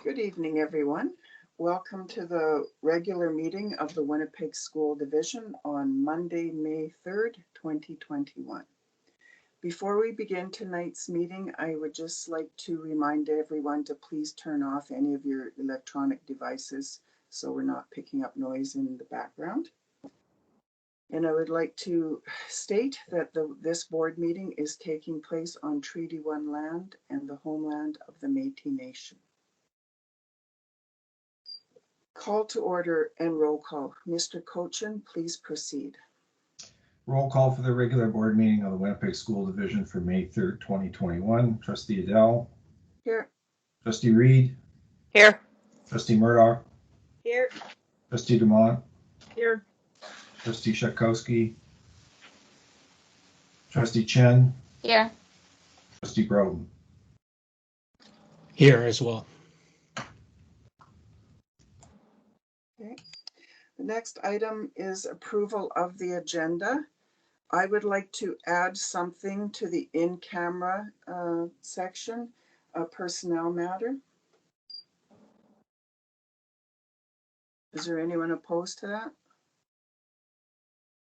Good evening, everyone. Welcome to the regular meeting of the Winnipeg School Division on Monday, May 3rd, 2021. Before we begin tonight's meeting, I would just like to remind everyone to please turn off any of your electronic devices so we're not picking up noise in the background. And I would like to state that this board meeting is taking place on Treaty 1 land and the homeland of the Métis Nation. Call to order and roll call. Mr. Cochin, please proceed. Roll call for the regular board meeting of the Winnipeg School Division for May 3rd, 2021. Trustee Adele. Here. Trustee Reed. Here. Trustee Murdoch. Here. Trustee Dumont. Here. Trustee Shetkowski. Trustee Chen. Here. Trustee Broughton. Here as well. Okay. The next item is approval of the agenda. I would like to add something to the in-camera section, a personnel matter. Is there anyone opposed to that?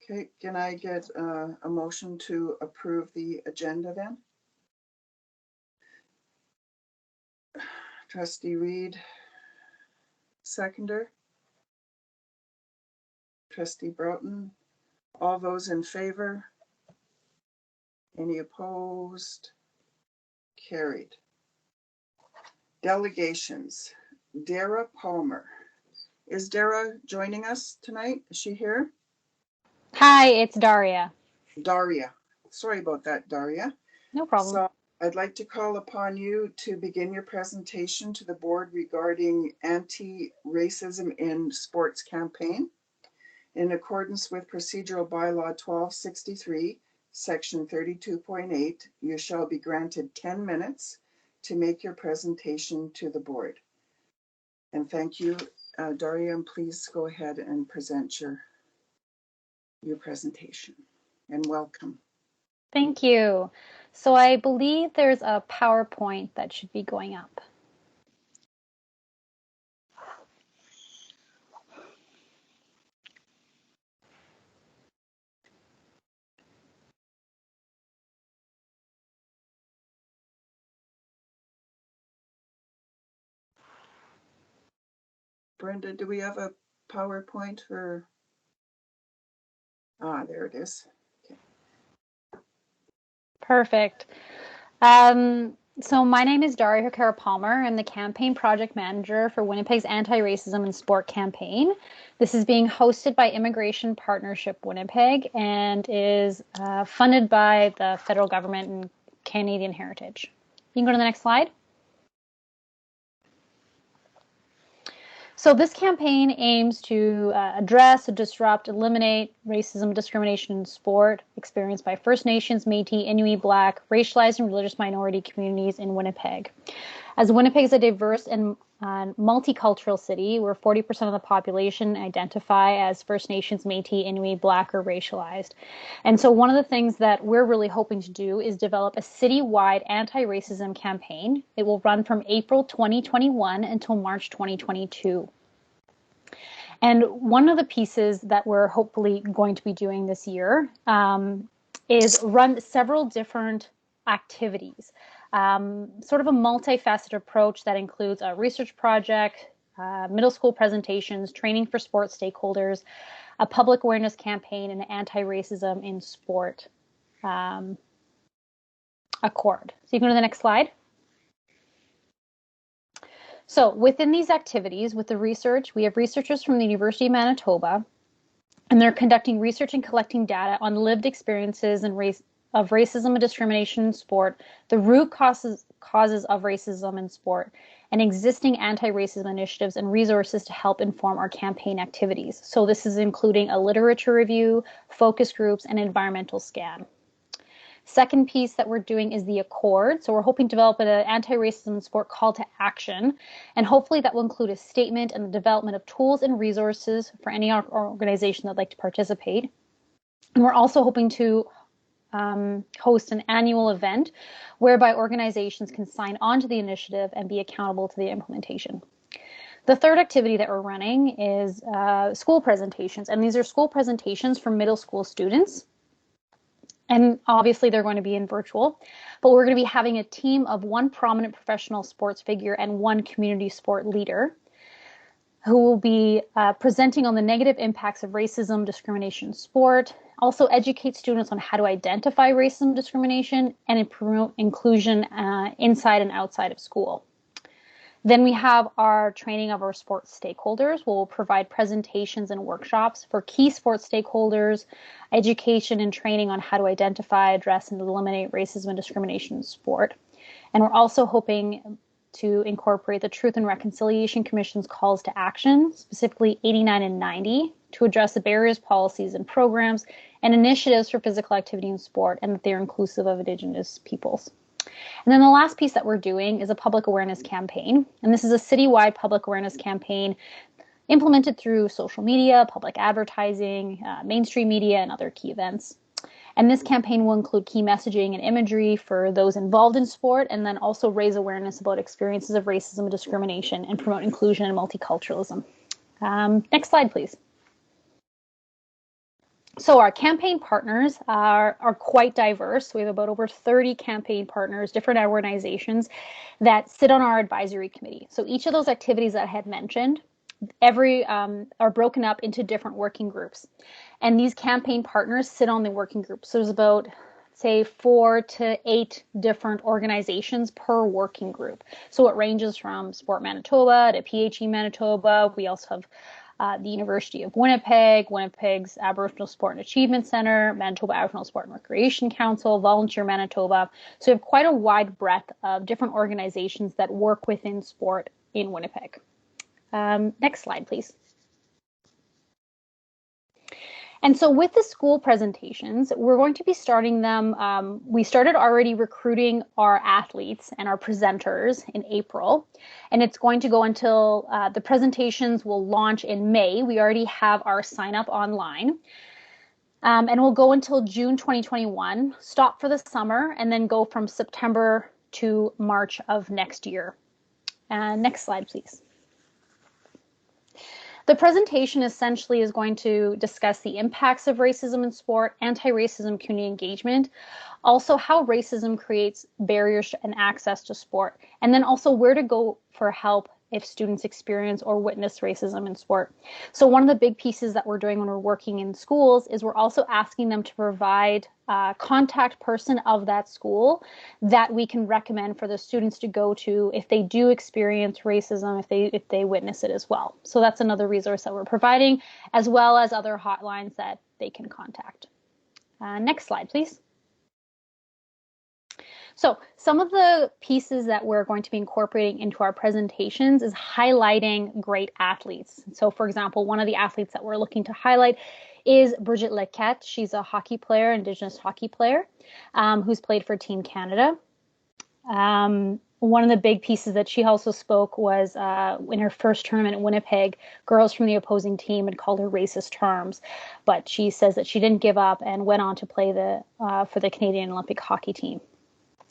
Okay, can I get a motion to approve the agenda then? Trustee Reed, seconder. Trustee Broughton, all those in favor? Any opposed? Carried. Delegations. Dara Palmer. Is Dara joining us tonight? Is she here? Hi, it's Daria. Daria. Sorry about that, Daria. No problem. So I'd like to call upon you to begin your presentation to the board regarding anti-racism in sports campaign. In accordance with procedural bylaw 1263, section 32.8, you shall be granted 10 minutes to make your presentation to the board. And thank you, Daria, and please go ahead and present your presentation, and welcome. Thank you. So I believe there's a PowerPoint that should be going up. Brenda, do we have a PowerPoint for? Ah, there it is. Okay. Perfect. So my name is Daria Palmer. I'm the campaign project manager for Winnipeg's anti-racism in sport campaign. This is being hosted by Immigration Partnership Winnipeg and is funded by the federal government and Canadian Heritage. You can go to the next slide. So this campaign aims to address, disrupt, eliminate racism, discrimination in sport experienced by First Nations, Métis, Inuit, Black, racialized and religious minority communities in Winnipeg. As Winnipeg is a diverse and multicultural city where 40% of the population identify as First Nations, Métis, Inuit, Black, or racialized. And so one of the things that we're really hoping to do is develop a citywide anti-racism campaign. It will run from April 2021 until March 2022. And one of the pieces that we're hopefully going to be doing this year is run several different activities. Sort of a multifaceted approach that includes a research project, middle school presentations, training for sports stakeholders, a public awareness campaign, and an anti-racism in sport accord. So you can go to the next slide. So within these activities, with the research, we have researchers from the University of Manitoba, and they're conducting research and collecting data on lived experiences and of racism and discrimination in sport, the root causes of racism in sport, and existing anti-racism initiatives and resources to help inform our campaign activities. So this is including a literature review, focus groups, and environmental scan. Second piece that we're doing is the accord. So we're hoping to develop an anti-racism in sport call to action, and hopefully that will include a statement and the development of tools and resources for any organization that'd like to participate. And we're also hoping to host an annual event whereby organizations can sign on to the initiative and be accountable to the implementation. The third activity that we're running is school presentations, and these are school presentations for middle school students. And obviously they're going to be in virtual, but we're going to be having a team of one prominent professional sports figure and one community sport leader who will be presenting on the negative impacts of racism, discrimination in sport, also educate students on how to identify racism, discrimination, and promote inclusion inside and outside of school. Then we have our training of our sports stakeholders. We'll provide presentations and workshops for key sports stakeholders, education and training on how to identify, address, and eliminate racism and discrimination in sport. And we're also hoping to incorporate the Truth and Reconciliation Commission's calls to action, specifically 89 and 90, to address the barriers, policies, and programs and initiatives for physical activity in sport, and that they're inclusive of Indigenous peoples. And then the last piece that we're doing is a public awareness campaign. And this is a citywide public awareness campaign implemented through social media, public advertising, mainstream media, and other key events. And this campaign will include key messaging and imagery for those involved in sport, and then also raise awareness about experiences of racism and discrimination and promote inclusion and multiculturalism. Next slide, please. So our campaign partners are quite diverse. We have about over 30 campaign partners, different organizations that sit on our advisory committee. So each of those activities that I had mentioned, are broken up into different working groups. And these campaign partners sit on the working groups. So there's about, say, 4 to 8 different organizations per working group. So it ranges from Sport Manitoba to PHE Manitoba. We also have the University of Winnipeg, Winnipeg's Aboriginal Sport and Achievement Center, Manitoba Aboriginal Sport and Recreation Council, Volunteer Manitoba. So we have quite a wide breadth of different organizations that work within sport in Winnipeg. Next slide, please. And so with the school presentations, we're going to be starting them. We started already recruiting our athletes and our presenters in April, and it's going to go until the presentations will launch in May. We already have our sign up online. And we'll go until June 2021, stop for the summer, and then go from September to March of next year. Next slide, please. The presentation essentially is going to discuss the impacts of racism in sport, anti-racism community engagement, also how racism creates barriers and access to sport, and then also where to go for help if students experience or witness racism in sport. So one of the big pieces that we're doing when we're working in schools is we're also asking them to provide a contact person of that school that we can recommend for the students to go to if they do experience racism, if they witness it as well. So that's another resource that we're providing, as well as other hotlines that they can contact. Next slide, please. So some of the pieces that we're going to be incorporating into our presentations is highlighting great athletes. So for example, one of the athletes that we're looking to highlight is Brigitte Lequette. She's a hockey player, Indigenous hockey player, who's played for Team Canada. One of the big pieces that she also spoke was in her first tournament in Winnipeg, girls from the opposing team had called her racist terms, but she says that she didn't give up and went on to play for the Canadian Olympic hockey team.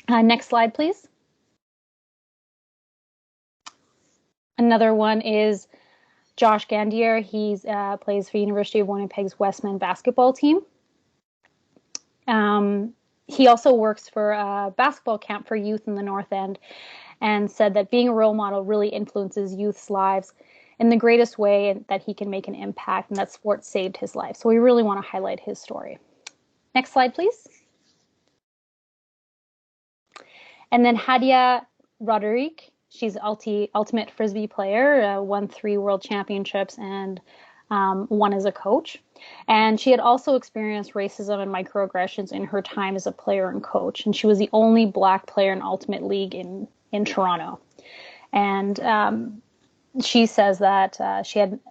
Next slide, please. Another one is Josh Gandier. He plays for University of Winnipeg's Westman basketball team. He also works for a basketball camp for youth in the North End, and said that being a role model really influences youth's lives in the greatest way that he can make an impact, and that sport saved his life. So we really want to highlight his story. Next slide, please. And then Hadia Roderick, she's ultimate Frisbee player, won 3 world championships and one as a coach. And she had also experienced racism and microaggressions in her time as a player and coach. And she was the only Black player in Ultimate League in Toronto. And she says that she had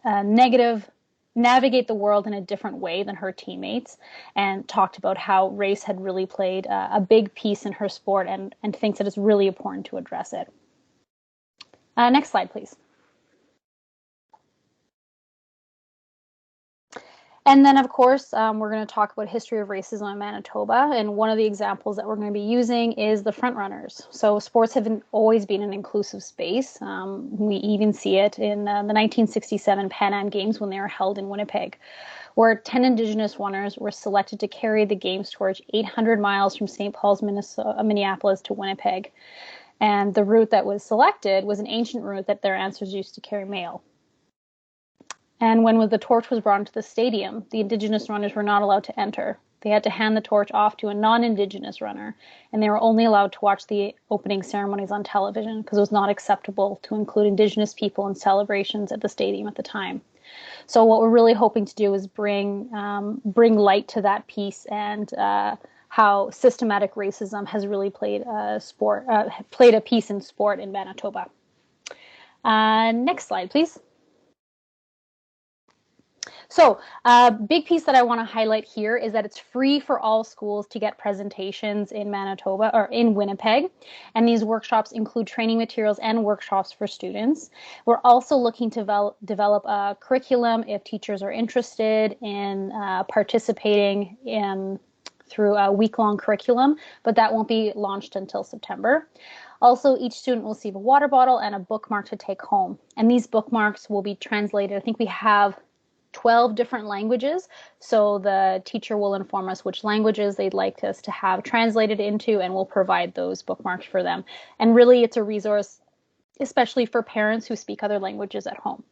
navigate the world in a different way than her teammates, and talked about how race had really played a big piece in her sport, and thinks that it's really important to address it. Next slide, please. And then, of course, we're going to talk about history of racism in Manitoba. And one of the examples that we're going to be using is the frontrunners. So sports have always been an inclusive space. We even see it in the 1967 Pan Am Games when they were held in Winnipeg, where 10 Indigenous runners were selected to carry the Games torch 800 miles from St. Paul's, Minneapolis to Winnipeg. And the route that was selected was an ancient route that their ancestors used to carry mail. And when the torch was brought into the stadium, the Indigenous runners were not allowed to enter. They had to hand the torch off to a non-Indigenous runner, and they were only allowed to watch the opening ceremonies on television because it was not acceptable to include Indigenous people in celebrations at the stadium at the time. So what we're really hoping to do is bring light to that piece and how systematic racism has really played a piece in sport in Manitoba. Next slide, please. So a big piece that I want to highlight here is that it's free for all schools to get presentations in Manitoba or in Winnipeg. And these workshops include training materials and workshops for students. We're also looking to develop a curriculum if teachers are interested in participating through a week-long curriculum, but that won't be launched until September. Also, each student will receive a water bottle and a bookmark to take home. And these bookmarks will be translated. I think we have 12 different languages. So the teacher will inform us which languages they'd like us to have translated into, and we'll provide those bookmarks for them. And really, it's a resource, especially for parents who speak other languages at home.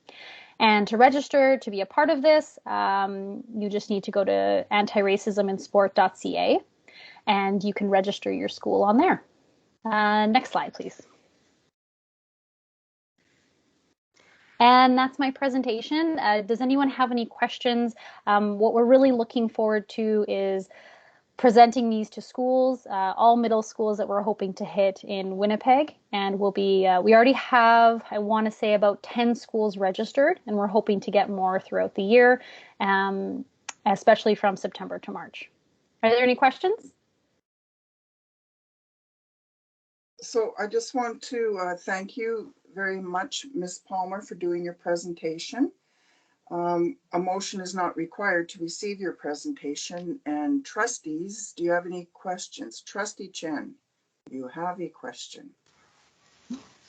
And to register to be a part of this, you just need to go to antiracisminsport.ca, and you can register your school on there. Next slide, please. And that's my presentation. Does anyone have any questions? What we're really looking forward to is presenting these to schools, all middle schools that we're hoping to hit in Winnipeg. And we already have, I want to say, about 10 schools registered, and we're hoping to get more throughout the year, especially from September to March. Are there any questions? So I just want to thank you very much, Ms. Palmer, for doing your presentation. A motion is not required to receive your presentation. And trustees, do you have any questions? Trustee Chen, you have a question.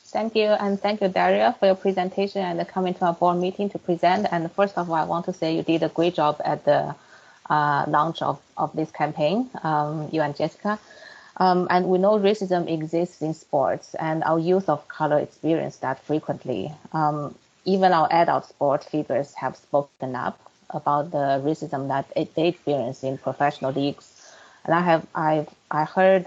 Thank you, and thank you, Daria, for your presentation and coming to our board meeting to present. And first of all, I want to say you did a great job at the launch of this campaign, you and Jessica. And we know racism exists in sports, and our youth of color experience that frequently. Even our adult sport figures have spoken up about the racism that they experience in professional leagues. And I heard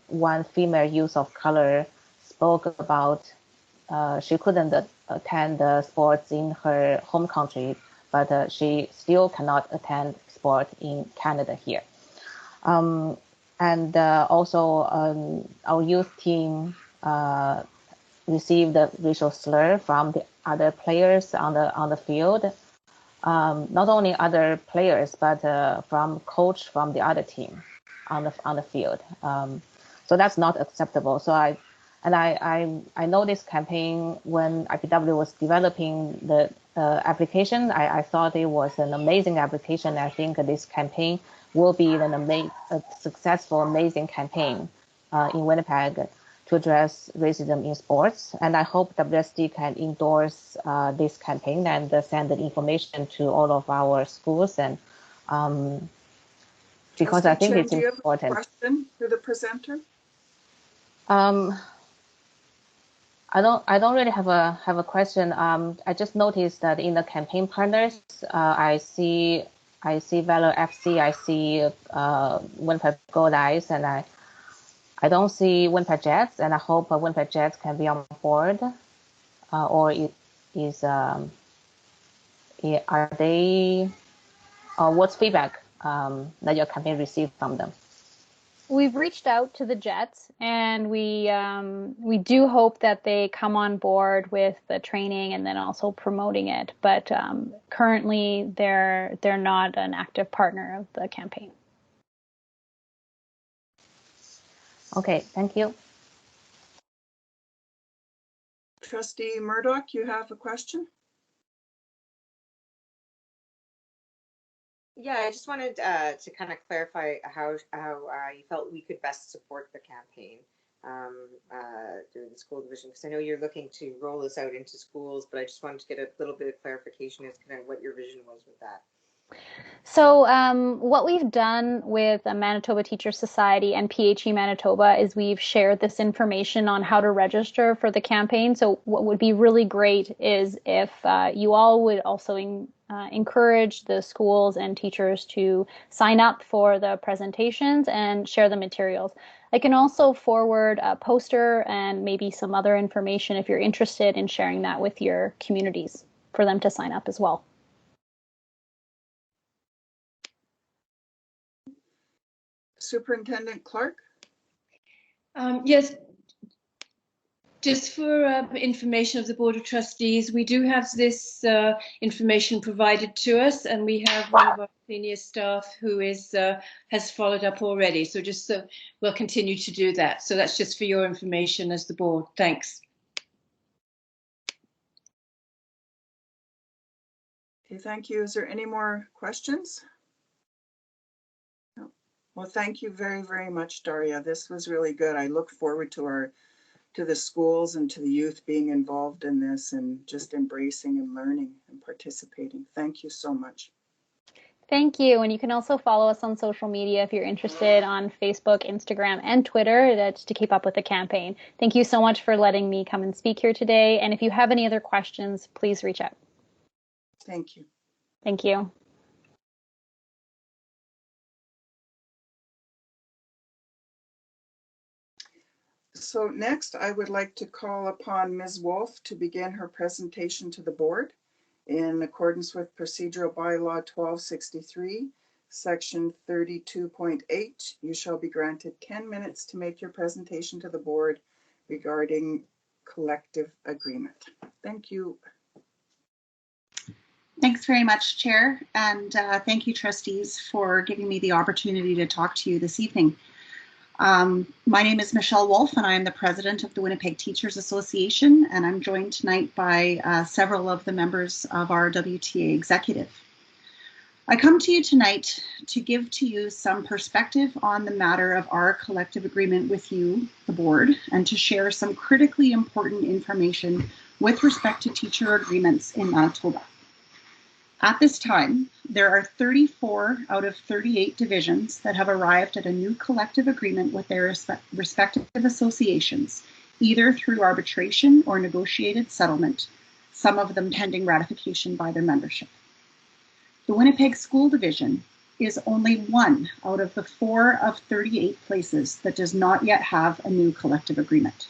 one female youth of color spoke about she couldn't attend the sports in her home country, but she still cannot attend sport in Canada here. And also our youth team received a racial slur from the other players on the field. Not only other players, but from coach from the other team on the field. So that's not acceptable. So I know this campaign when IPW was developing the application. I thought it was an amazing application. I think this campaign will be a successful, amazing campaign in Winnipeg to address racism in sports. And I hope WSD can endorse this campaign and send the information to all of our schools. And because I think it's important. Do you have a question for the presenter? I don't really have a question. I just noticed that in the campaign partners, I see Valor FC, I see Winnipeg Gold Eyes, and I don't see Winnipeg Jets, and I hope Winnipeg Jets can be on board. Are they? What's feedback that your campaign received from them? We've reached out to the Jets, and we do hope that they come on board with the training and then also promoting it. But currently, they're not an active partner of the campaign. Okay, thank you. Trustee Murdoch, you have a question? Yeah, I just wanted to kind of clarify how you felt we could best support the campaign through the school division, because I know you're looking to roll this out into schools, but I just wanted to get a little bit of clarification as kind of what your vision was with that. So what we've done with Manitoba Teachers Society and PHE Manitoba is we've shared this information on how to register for the campaign. So what would be really great is if you all would also encourage the schools and teachers to sign up for the presentations and share the materials. I can also forward a poster and maybe some other information if you're interested in sharing that with your communities for them to sign up as well. Superintendent Clark? Yes, just for information of the Board of Trustees, we do have this information provided to us, and we have one of our senior staff who has followed up already. So just we'll continue to do that. So that's just for your information as the board. Thanks. Okay, thank you. Is there any more questions? No. Well, thank you very, very much, Daria. This was really good. I look forward to the schools and to the youth being involved in this and just embracing and learning and participating. Thank you so much. Thank you. And you can also follow us on social media if you're interested on Facebook, Instagram, and Twitter to keep up with the campaign. Thank you so much for letting me come and speak here today. And if you have any other questions, please reach out. Thank you. Thank you. So next, I would like to call upon Ms. Wolf to begin her presentation to the board. In accordance with Procedural Bylaw 1263, Section 32.8, you shall be granted 10 minutes to make your presentation to the board regarding collective agreement. Thank you. Thanks very much, Chair, and thank you, trustees, for giving me the opportunity to talk to you this evening. My name is Michelle Wolf, and I am the president of the Winnipeg Teachers Association, and I'm joined tonight by several of the members of our WTA executive. I come to you tonight to give to you some perspective on the matter of our collective agreement with you, the board, and to share some critically important information with respect to teacher agreements in Manitoba. At this time, there are 34 out of 38 divisions that have arrived at a new collective agreement with their respective associations, either through arbitration or negotiated settlement, some of them pending ratification by their membership. The Winnipeg School Division is only one out of the 4 of 38 places that does not yet have a new collective agreement.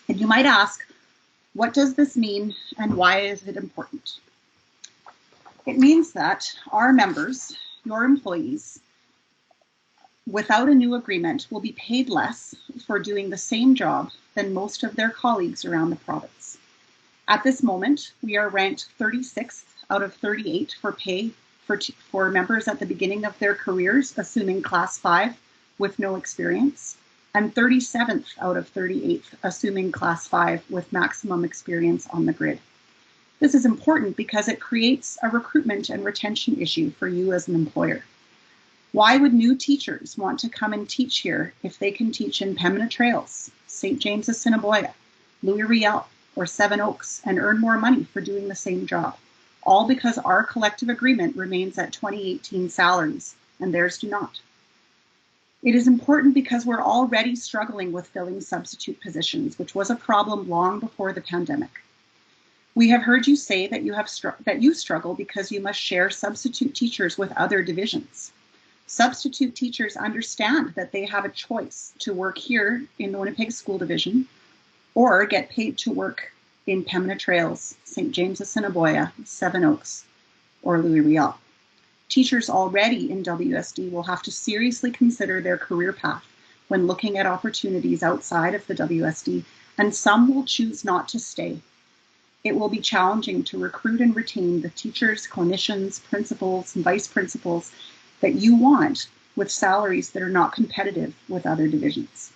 And you might ask, what does this mean and why is it important? It means that our members, your employees, without a new agreement will be paid less for doing the same job than most of their colleagues around the province. At this moment, we are ranked 36th out of 38 for pay for members at the beginning of their careers, assuming Class 5 with no experience, and 37th out of 38, assuming Class 5 with maximum experience on the grid. This is important because it creates a recruitment and retention issue for you as an employer. Why would new teachers want to come and teach here if they can teach in Pembina Trails, St. James Assiniboia, Louis Riel, or Seven Oaks and earn more money for doing the same job? All because our collective agreement remains at 2018 salaries and theirs do not. It is important because we're already struggling with filling substitute positions, which was a problem long before the pandemic. We have heard you say that you struggle because you must share substitute teachers with other divisions. Substitute teachers understand that they have a choice to work here in the Winnipeg School Division or get paid to work in Pembina Trails, St. James Assiniboia, Seven Oaks, or Louis Riel. Teachers already in WSD will have to seriously consider their career path when looking at opportunities outside of the WSD, and some will choose not to stay. It will be challenging to recruit and retain the teachers, clinicians, principals, and vice principals that you want with salaries that are not competitive with other divisions.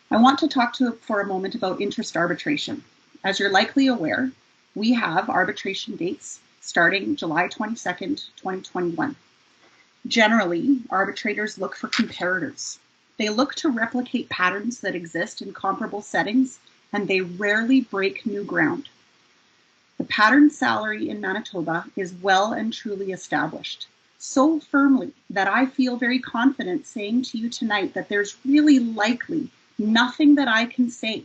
I want to talk for a moment about interest arbitration. As you're likely aware, we have arbitration dates starting July 22nd, 2021. Generally, arbitrators look for comparators. They look to replicate patterns that exist in comparable settings, and they rarely break new ground. The pattern salary in Manitoba is well and truly established, so firmly that I feel very confident saying to you tonight that there's really likely nothing that I can say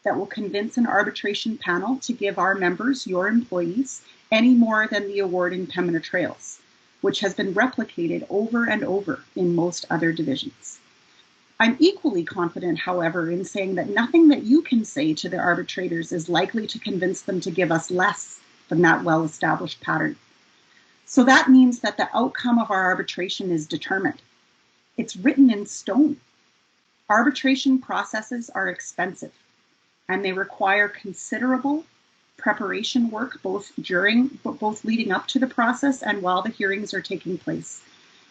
that will convince an arbitration panel to give our members, your employees, any more than the award in Pembina Trails, which has been replicated over and over in most other divisions. I'm equally confident, however, in saying that nothing that you can say to the arbitrators is likely to convince them to give us less than that well-established pattern. So that means that the outcome of our arbitration is determined. It's written in stone. Arbitration processes are expensive, and they require considerable preparation work both leading up to the process and while the hearings are taking place.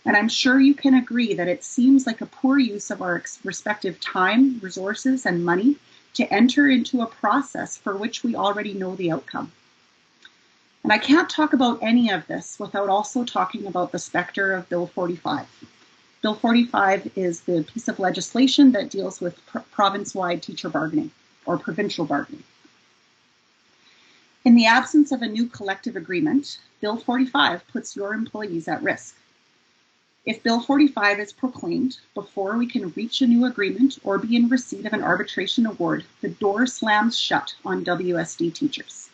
And I'm sure you can agree that it seems like a poor use of our respective time, resources, and money to enter into a process for which we already know the outcome. And I can't talk about any of this without also talking about the specter of Bill 45. Bill 45 is the piece of legislation that deals with province-wide teacher bargaining or provincial bargaining. In the absence of a new collective agreement, Bill 45 puts your employees at risk. If Bill 45 is proclaimed before we can reach a new agreement or be in receipt of an arbitration award, the door slams shut on WSD teachers.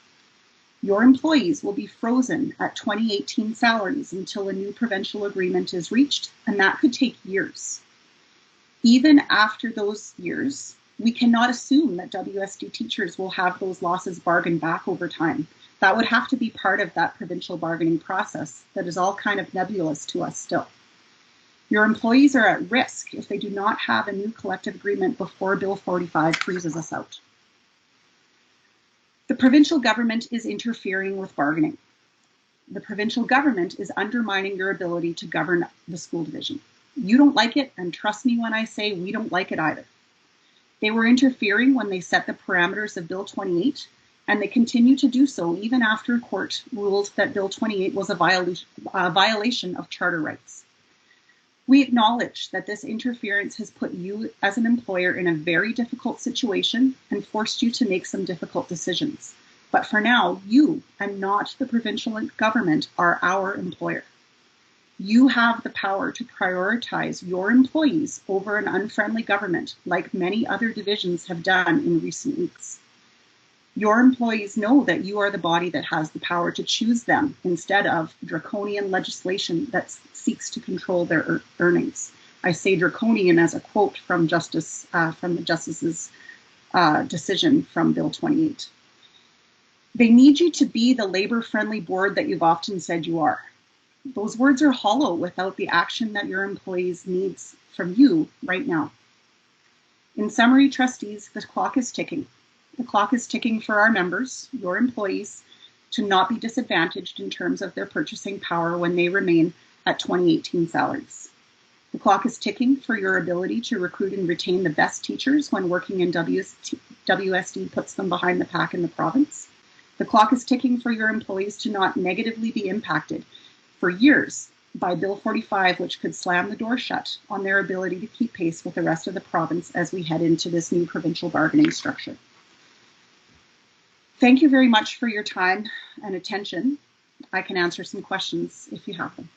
Your employees will be frozen at 2018 salaries until a new provincial agreement is reached, and that could take years. Even after those years, we cannot assume that WSD teachers will have those losses bargained back over time. That would have to be part of that provincial bargaining process that is all kind of nebulous to us still. Your employees are at risk if they do not have a new collective agreement before Bill 45 freezes us out. The provincial government is interfering with bargaining. The provincial government is undermining your ability to govern the school division. You don't like it, and trust me when I say we don't like it either. They were interfering when they set the parameters of Bill 28, and they continue to do so even after court ruled that Bill 28 was a violation of charter rights. We acknowledge that this interference has put you as an employer in a very difficult situation and forced you to make some difficult decisions. But for now, you and not the provincial government are our employer. You have the power to prioritize your employees over an unfriendly government, like many other divisions have done in recent weeks. Your employees know that you are the body that has the power to choose them instead of draconian legislation that seeks to control their earnings. I say draconian as a quote from the Justice's decision from Bill 28. They need you to be the labor-friendly board that you've often said you are. Those words are hollow without the action that your employees need from you right now. In summary, trustees, the clock is ticking. The clock is ticking for our members, your employees, to not be disadvantaged in terms of their purchasing power when they remain at 2018 salaries. The clock is ticking for your ability to recruit and retain the best teachers when working in WSD puts them behind the pack in the province. The clock is ticking for your employees to not negatively be impacted for years by Bill 45, which could slam the door shut on their ability to keep pace with the rest of the province as we head into this new provincial bargaining structure. Thank you very much for your time and attention. I can answer some questions if you have them.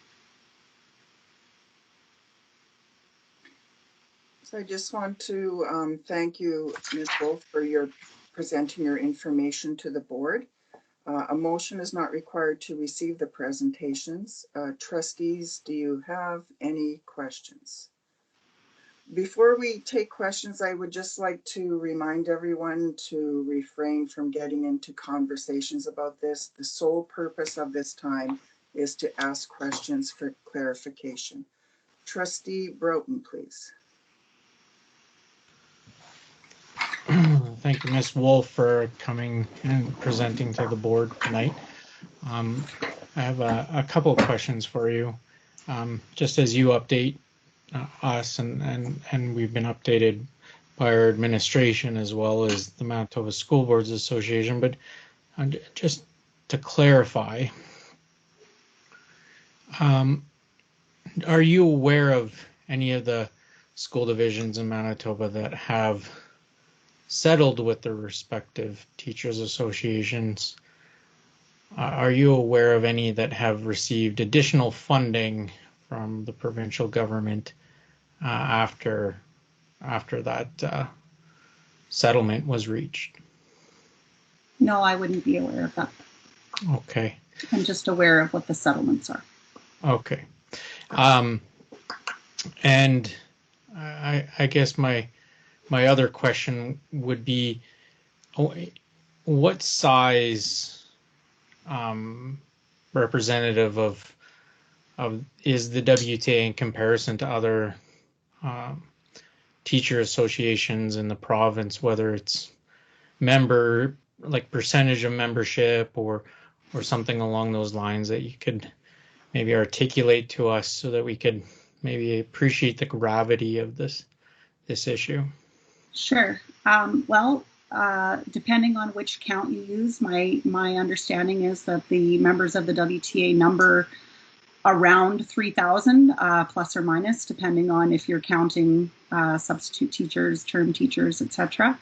So I just want to thank you, Ms. Wolf, for your presenting your information to the board. A motion is not required to receive the presentations. Trustees, do you have any questions? Before we take questions, I would just like to remind everyone to refrain from getting into conversations about this. The sole purpose of this time is to ask questions for clarification. Trustee Broughton, please. Thank you, Ms. Wolf, for coming and presenting to the board tonight. I have a couple of questions for you. Just as you update us and we've been updated by our administration as well as the Manitoba School Boards Association, but just to clarify, Are you aware of any of the school divisions in Manitoba that have settled with their respective teachers associations? Are you aware of any that have received additional funding from the provincial government after that settlement was reached? No, I wouldn't be aware of that. Okay. I'm just aware of what the settlements are. Okay. And I guess my other question would be, what size representative of is the WTA in comparison to other teacher associations in the province, whether it's member, like percentage of membership or something along those lines that you could maybe articulate to us so that we could maybe appreciate the gravity of this issue? Sure. Depending on which count you use, my understanding is that the members of the WTA number around 3,000, plus or minus, depending on if you're counting substitute teachers, term teachers, etc.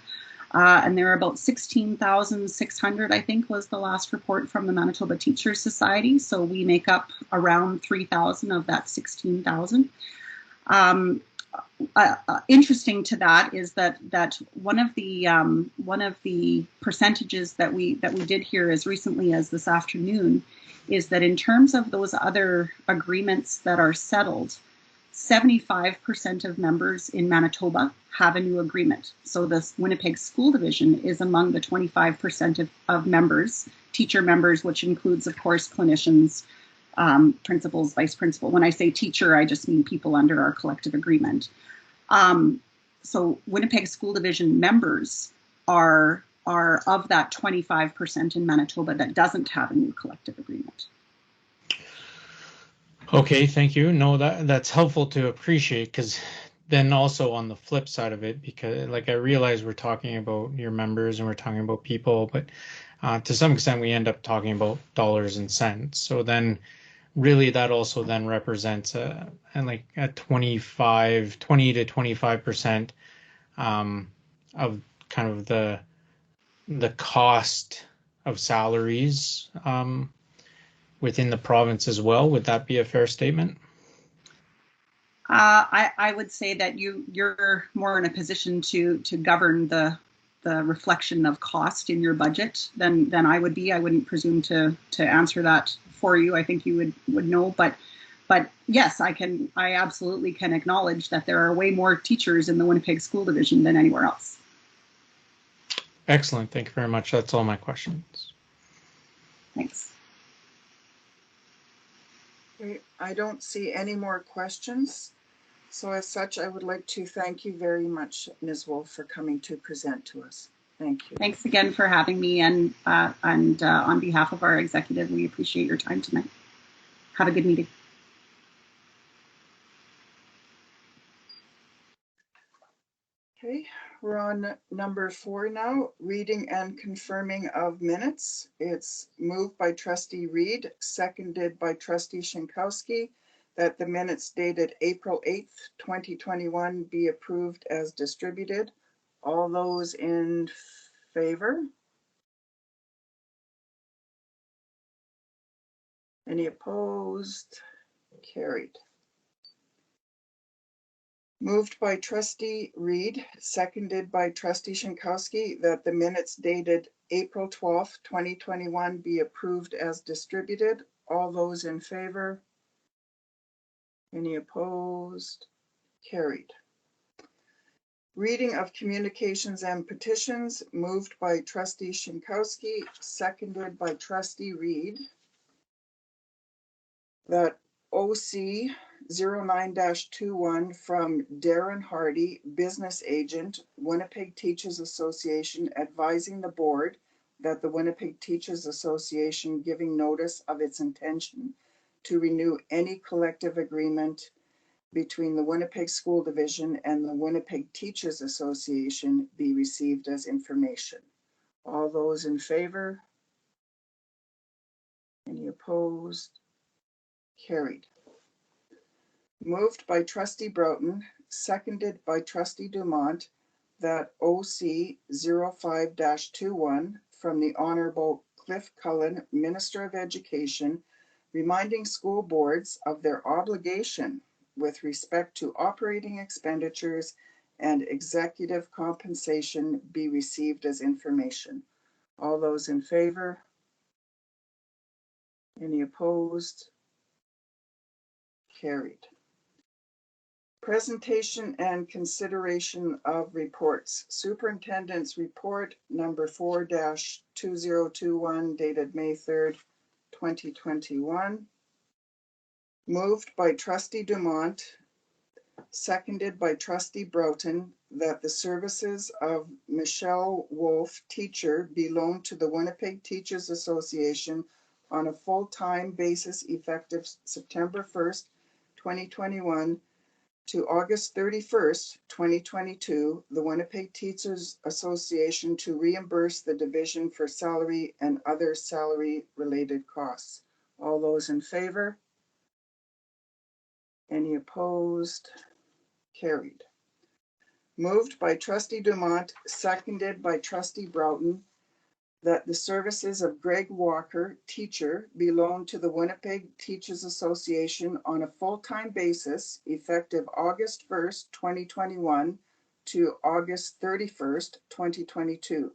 And there are about 16,600, I think, was the last report from the Manitoba Teachers Society. So we make up around 3,000 of that 16,000. Interesting to that is that one of the percentages that we did hear as recently as this afternoon is that in terms of those other agreements that are settled, 75% of members in Manitoba have a new agreement. So the Winnipeg School Division is among the 25% of members, teacher members, which includes, of course, clinicians, principals, vice principal. When I say teacher, I just mean people under our collective agreement. So Winnipeg School Division members are of that 25% in Manitoba that doesn't have a new collective agreement. Okay, thank you. No, that's helpful to appreciate, because then also on the flip side of it, because like I realize we're talking about your members and we're talking about people, but to some extent we end up talking about dollars and cents. So then really that also then represents a 20 to 25% of kind of the cost of salaries within the province as well. Would that be a fair statement? I would say that you're more in a position to govern the reflection of cost in your budget than I would be. I wouldn't presume to answer that for you. I think you would know, but yes, I absolutely can acknowledge that there are way more teachers in the Winnipeg School Division than anywhere else. Excellent. Thank you very much. That's all my questions. Thanks. Okay, I don't see any more questions. So as such, I would like to thank you very much, Ms. Wolf, for coming to present to us. Thank you. Thanks again for having me, and on behalf of our executive, we appreciate your time tonight. Have a good meeting. Okay, we're on number 4 now, reading and confirming of minutes. It's moved by Trustee Reed, seconded by Trustee Shinkowski, that the minutes dated April 8th, 2021 be approved as distributed. All those in favor? Any opposed? Carried. Moved by Trustee Reed, seconded by Trustee Shinkowski, that the minutes dated April 12th, 2021 be approved as distributed. All those in favor? Any opposed? Carried. Reading of communications and petitions, moved by Trustee Shinkowski, seconded by Trustee Reed, that OC 09-21 from Darren Hardy, business agent, Winnipeg Teachers Association, advising the board that the Winnipeg Teachers Association giving notice of its intention to renew any collective agreement between the Winnipeg School Division and the Winnipeg Teachers Association be received as information. All those in favor? Any opposed? Carried. Moved by trustee Broughton, seconded by trustee Dumont, that OC 05-21 from the Honorable Cliff Cullen, Minister of Education, reminding school boards of their obligation with respect to operating expenditures and executive compensation be received as information. All those in favor? Any opposed? Carried. Presentation and consideration of reports. Superintendent's report number 4-2021 dated May 3rd, 2021. Moved by trustee Dumont, seconded by trustee Broughton, that the services of Michelle Wolf, teacher, be loaned to the Winnipeg Teachers Association on a full-time basis effective September 1st, 2021 to August 31st, 2022, the Winnipeg Teachers Association to reimburse the division for salary and other salary-related costs. All those in favor? Any opposed? Carried. Moved by trustee Dumont, seconded by trustee Broughton, that the services of Greg Walker, teacher, be loaned to the Winnipeg Teachers Association on a full-time basis effective August 1st, 2021 to August 31st, 2022.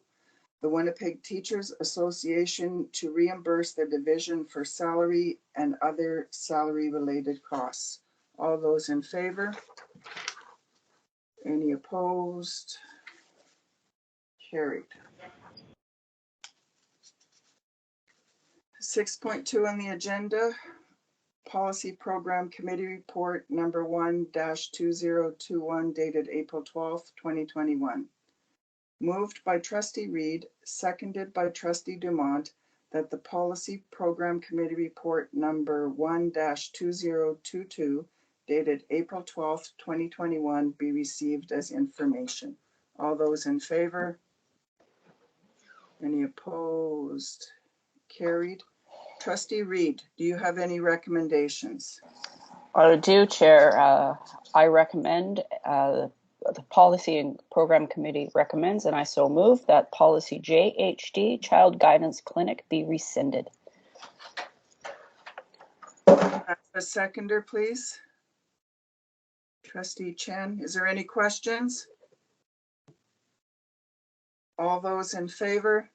The Winnipeg Teachers Association to reimburse the division for salary and other salary-related costs. All those in favor? Any opposed? Carried. 6.2 on the agenda, Policy Program Committee Report number 1-2021 dated April 12th, 2021. Moved by trustee Reed, seconded by trustee Dumont, that the Policy Program Committee Report number 1-2022 dated April 12th, 2021 be received as information. All those in favor? Any opposed? Carried. Trustee Reed, do you have any recommendations? I do, Chair. I recommend, the Policy and Program Committee recommends, and I so move, that Policy JHD, Child Guidance Clinic, be rescinded. A seconder, please. Trustee Chen, is there any questions? All those in favor?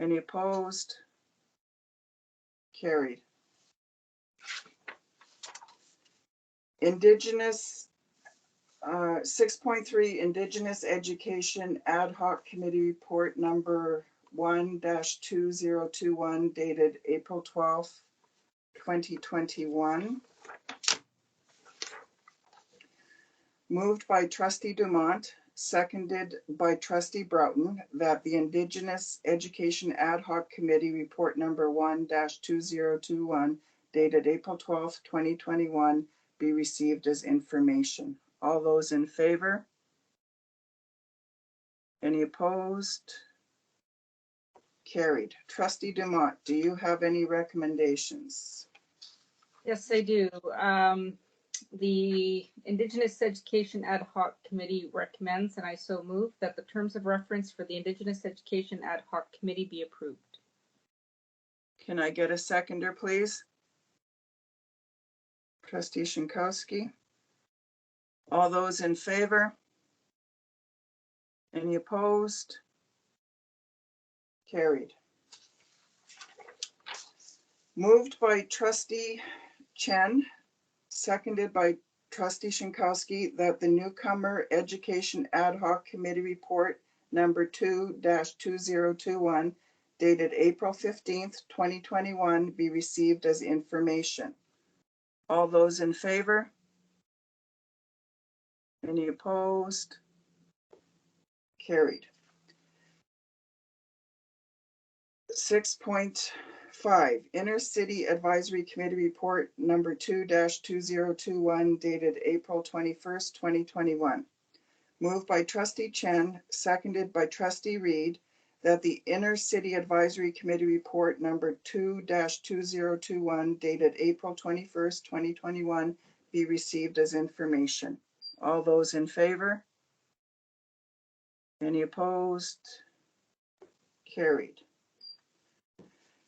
Any opposed? Carried. Indigenous, 6.3 Indigenous Education Ad Hoc Committee Report number 1-2021 dated April 12th, 2021. Moved by trustee Dumont, seconded by trustee Broughton, that the Indigenous Education Ad Hoc Committee Report number 1-2021 dated April 12th, 2021 be received as information. All those in favor? Any opposed? Carried. Trustee Dumont, do you have any recommendations? Yes, I do. The Indigenous Education Ad Hoc Committee recommends, and I so move, that the terms of reference for the Indigenous Education Ad Hoc Committee be approved. Can I get a seconder, please? Trustee Shinkowski. All those in favor? Any opposed? Carried. Moved by trustee Chen, seconded by trustee Shinkowski, that the Newcomer Education Ad Hoc Committee Report number 2-2021 dated April 15th, 2021 be received as information. All those in favor? Any opposed? Carried. 6.5 Intercity Advisory Committee Report number 2-2021 dated April 21st, 2021. Moved by trustee Chen, seconded by trustee Reed, that the Inner City Advisory Committee report number 2-2021 dated April 21st, 2021 be received as information. All those in favor? Any opposed? Carried.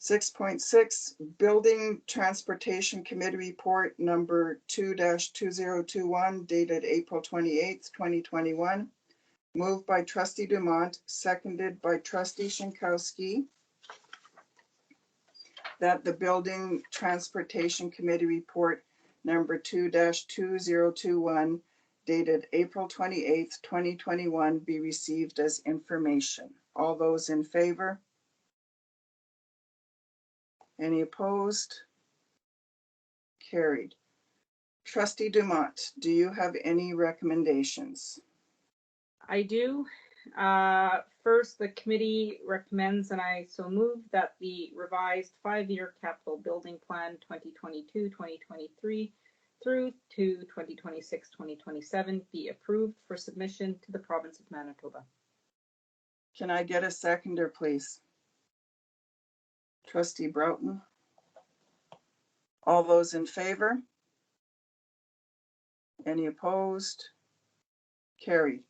6.6 Building Transportation Committee report number 2-2021 dated April 28th, 2021. Moved by Trustee Dumont, seconded by Trustee Shinkowski, that the Building Transportation Committee report number 2-2021 dated April 28th, 2021 be received as information. All those in favor? Any opposed? Carried. Trustee Dumont, do you have any recommendations? I do. First, the committee recommends, and I so move, that the revised 5-year capital building plan 2022-2023 through to 2026-2027 be approved for submission to the province of Manitoba. Can I get a seconder, please? Trustee Broughton. All those in favor? Any opposed? Carried.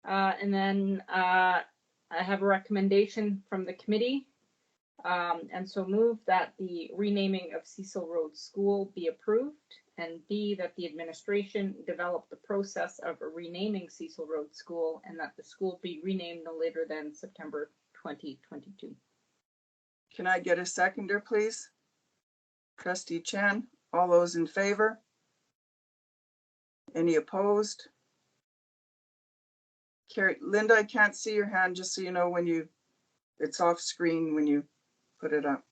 And then I have a recommendation from the committee, and so move that the renaming of Cecil Road School be approved, and B, that the administration develop the process of renaming Cecil Road School, and that the school be renamed no later than September 2022. Can I get a seconder, please? Trustee Chen. All those in favor? Any opposed? Carrie, Linda, I can't see your hand, just so you know, when it's off screen when you put it up.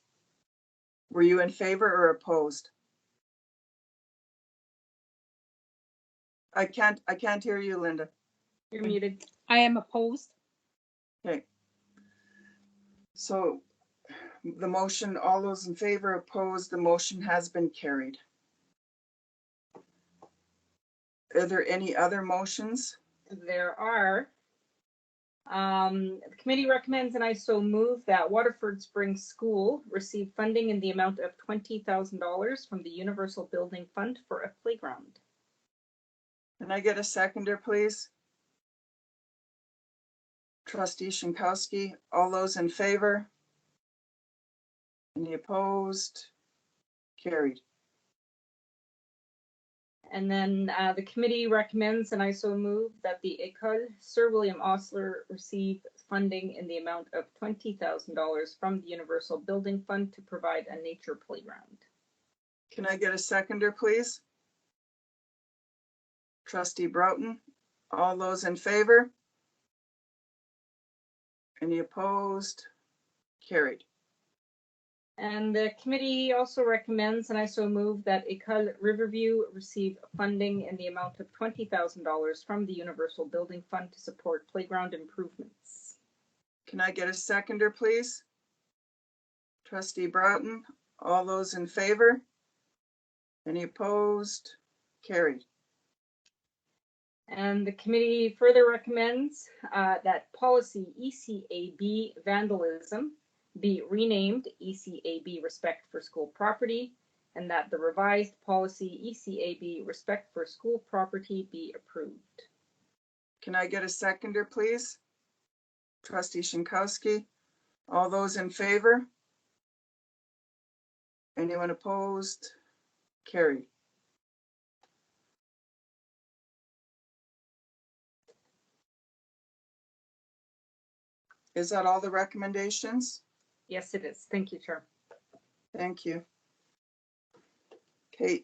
Were you in favor or opposed? I can't hear you, Linda. You're muted. I am opposed. Okay. So the motion, all those in favor, opposed, the motion has been carried. Are there any other motions? There are. The committee recommends, and I so move, that Waterford Springs School receive funding in the amount of $20,000 from the Universal Building Fund for a playground. Can I get a seconder, please? Trustee Shinkowski. All those in favor? Any opposed? Carried. And then the committee recommends, and I so move, that the École Sir William Osler receive funding in the amount of $20,000 from the Universal Building Fund to provide a nature playground. Can I get a seconder, please? Trustee Broughton. All those in favor? Any opposed? Carried. And the committee also recommends, and I so move, that École Riverview receive funding in the amount of $20,000 from the Universal Building Fund to support playground improvements. Can I get a seconder, please? Trustee Broughton. All those in favor? Any opposed? Carried. And the committee further recommends that policy ECAB vandalism be renamed ECAB respect for school property, and that the revised policy ECAB respect for school property be approved. Can I get a seconder, please? Trustee Shinkowski. All those in favor? Anyone opposed? Carried. Is that all the recommendations? Yes, it is. Thank you, Chair. Thank you. Okay,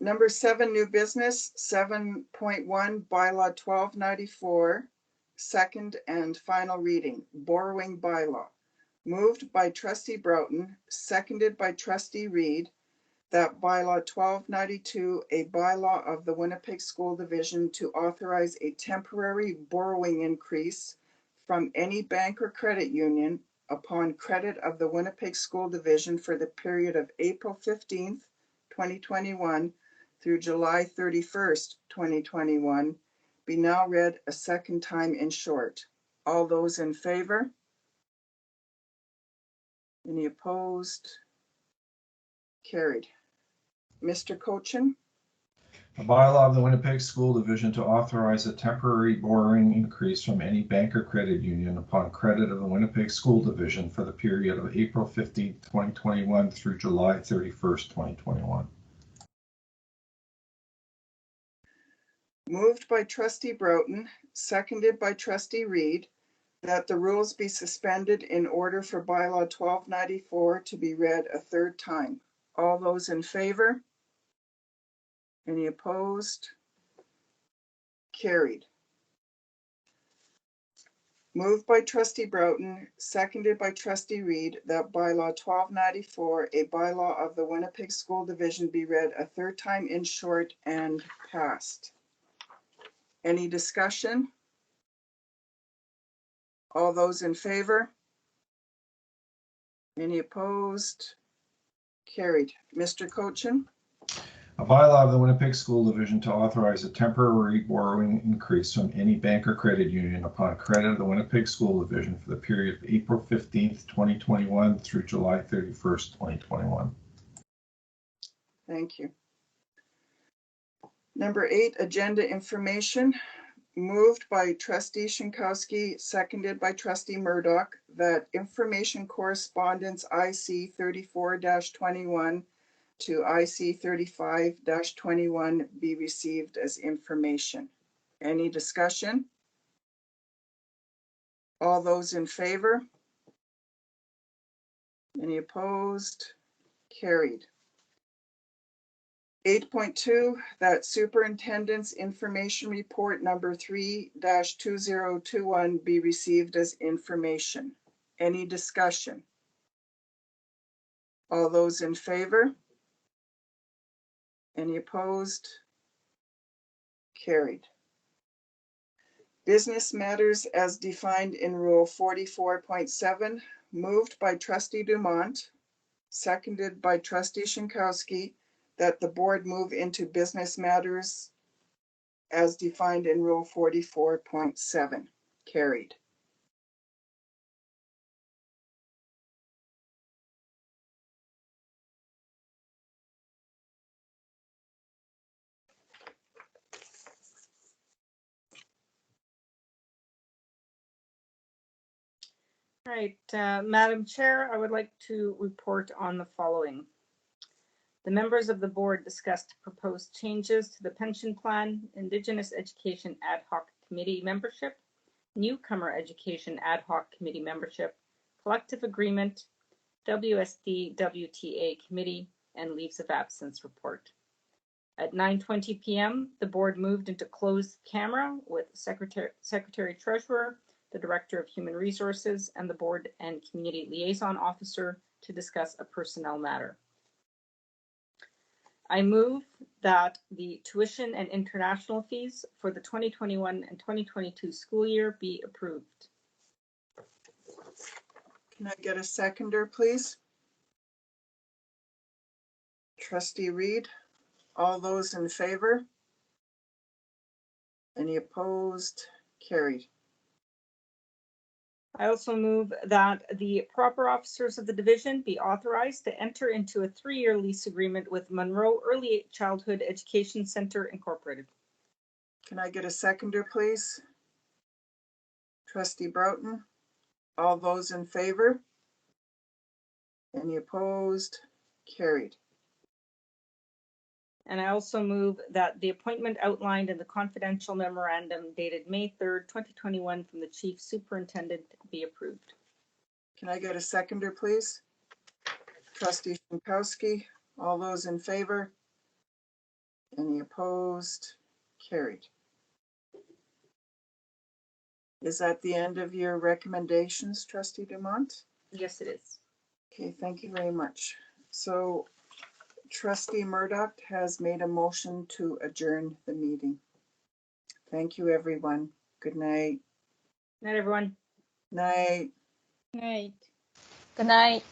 number 7, new business, 7.1 bylaw 1294, second and final reading, borrowing bylaw. Moved by Trustee Broughton, seconded by Trustee Reed, that bylaw 1292, a bylaw of the Winnipeg School Division to authorize a temporary borrowing increase from any bank or credit union upon credit of the Winnipeg School Division for the period of April 15th, 2021 through July 31st, 2021, be now read a second time in short. All those in favor? Any opposed? Carried. Mr. Cochin? A bylaw of the Winnipeg School Division to authorize a temporary borrowing increase from any bank or credit union upon credit of the Winnipeg School Division for the period of April 15th, 2021 through July 31st, 2021. Moved by Trustee Broughton, seconded by Trustee Reed, that the rules be suspended in order for bylaw 1294 to be read a third time. All those in favor? Any opposed? Carried. Moved by Trustee Broughton, seconded by Trustee Reed, that bylaw 1294, a bylaw of the Winnipeg School Division, be read a third time in short and passed. Any discussion? All those in favor? Any opposed? Carried. Mr. Cochin? A bylaw of the Winnipeg School Division to authorize a temporary borrowing increase from any bank or credit union upon credit of the Winnipeg School Division for the period of April 15th, 2021 through July 31st, 2021. Thank you. Number 8, agenda information. Moved by Trustee Shinkowski, seconded by Trustee Murdoch, that information correspondence IC 34-21 to IC 35-21 be received as information. Any discussion? All those in favor? Any opposed? Carried. 8.2, that Superintendent's Information Report number 3-2021 be received as information. Any discussion? All those in favor? Any opposed? Carried. Business matters as defined in Rule 44.7, moved by Trustee Dumont, seconded by Trustee Shinkowski, that the board move into business matters as defined in Rule 44.7. Carried. All right, Madam Chair, I would like to report on the following. The members of the board discussed proposed changes to the pension plan, Indigenous Education Ad Hoc Committee membership, Newcomer Education Ad Hoc Committee membership, collective agreement, WSD WTA Committee, and leaves of absence report. At 9:20 p.m., the board moved into closed camera with Secretary Treasurer, the Director of Human Resources, and the Board and Community Liaison Officer to discuss a personnel matter. I move that the tuition and international fees for the 2021 and 2022 school year be approved. Can I get a seconder, please? Trustee Reed, all those in favor? Any opposed? Carried. I also move that the proper officers of the division be authorized to enter into a 3-year lease agreement with Monroe Early Childhood Education Center, Incorporated. Can I get a seconder, please? Trustee Broughton, all those in favor? Any opposed? Carried. And I also move that the appointment outlined in the confidential memorandum dated May 3rd, 2021 from the Chief Superintendent be approved. Can I get a seconder, please? Trustee Shinkowski, all those in favor? Any opposed? Carried. Is that the end of your recommendations, Trustee Dumont? Yes, it is. Okay, thank you very much. So Trustee Murdoch has made a motion to adjourn the meeting. Thank you, everyone. Good night. Night, everyone. Night. Night. Good night.